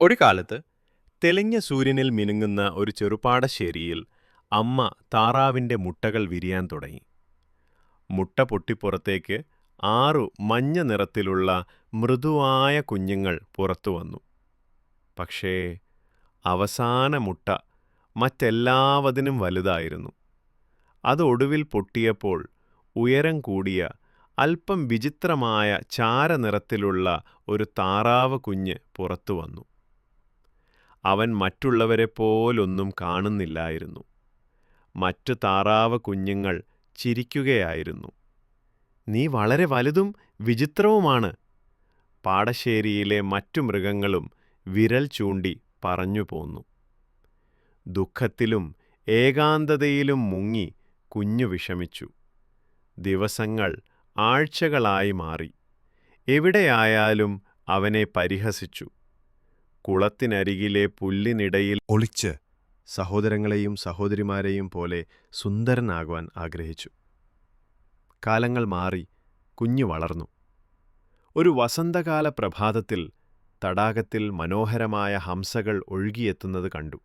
ഒരു കാലത്ത് തെളിഞ്ഞ സൂര്യനിൽ മിനുങ്ങുന്ന ഒരു ചെറുപാടശ്ശേരിയിൽ അമ്മ താറാവിന്റെ മുട്ടകൾ വിരിയാൻ തുടങ്ങി. മുട്ട പൊട്ടിപ്പുറത്തേക്ക് 6 മഞ്ഞ നിറത്തിലുള്ള മൃദുവായ കുഞ്ഞുങ്ങൾ പുറത്തുവന്നു. പക്ഷേ അവസാന മുട്ട മറ്റെല്ലാവതിനും വലുതായിരുന്നു. അത് ഒടുവിൽ പൊട്ടിയപ്പോൾ ഉയരം കൂടിയ അല്പം വിചിത്രമായ ചാരനിറത്തിലുള്ള ഒരു താറാവ് കുഞ്ഞ് പുറത്തുവന്നു. അവൻ മറ്റുള്ളവരെപ്പോലൊന്നും കാണുന്നില്ലായിരുന്നു. മറ്റു താറാവ് കുഞ്ഞുങ്ങൾ ചിരിക്കുകയായിരുന്നു. "നീ വളരെ വലുതും വിചിത്രവുമാണ്," പാടശ്ശേരിയിലെ മറ്റു മൃഗങ്ങളും വിരൽ ചൂണ്ടി പറഞ്ഞു പോന്നു. ദുഃഖത്തിലും ഏകാന്തതയിലും മുങ്ങി കുഞ്ഞു വിഷമിച്ചു. ദിവസങ്ങൾ ആഴ്ചകളായി മാറി. എവിടെയായാലും അവനെ പരിഹസിച്ചു. കുളത്തിനരികിലെ പുല്ലിനിടയിൽ ഒളിച്ച് സഹോദരങ്ങളെയും സഹോദരിമാരെയും പോലെ സുന്ദരനാകുവാൻ ആഗ്രഹിച്ചു. കാലങ്ങൾ മാറി, കുഞ്ഞു വളർന്നു. ഒരു വസന്തകാല പ്രഭാതത്തിൽ തടാകത്തിൽ മനോഹരമായ ഹംസകൾ ഒഴുകിയെത്തുന്നത് കണ്ടു.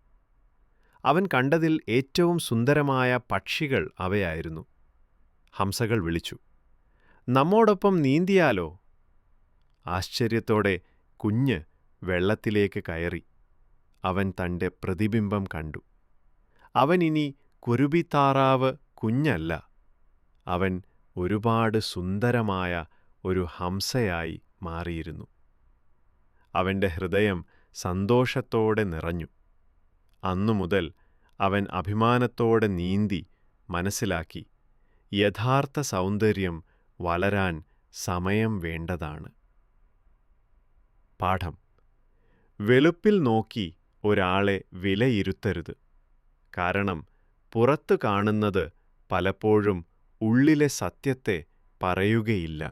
അവൻ കണ്ടതിൽ ഏറ്റവും സുന്ദരമായ പക്ഷികൾ അവയായിരുന്നു. ഹംസകൾ വിളിച്ചു, "നമ്മോടൊപ്പം നീന്തിയാലോ?" ആശ്ചര്യത്തോടെ കുഞ്ഞ് വെള്ളത്തിലേക്ക് കയറി. അവൻ തൻ്റെ പ്രതിബിംബം കണ്ടു. അവൻ ഇനി കുരുവിത്താറാവ് കുഞ്ഞല്ല. അവൻ ഒരുപാട് സുന്ദരമായ ഒരു ഹംസയായി മാറിയിരുന്നു. അവൻ്റെ ഹൃദയം സന്തോഷത്തോടെ നിറഞ്ഞു. അന്നുമുതൽ അവൻ അഭിമാനത്തോടെ നീന്തി മനസ്സിലാക്കി, യഥാർത്ഥ സൗന്ദര്യം വളരാൻ സമയം വേണ്ടതാണ്. പാഠം: വെളുപ്പിൽ നോക്കി ഒരാളെ വിലയിരുത്തരുത്. കാരണം പുറത്തു കാണുന്നത് പലപ്പോഴും ഉള്ളിലെ സത്യത്തെ പറയുകയില്ല.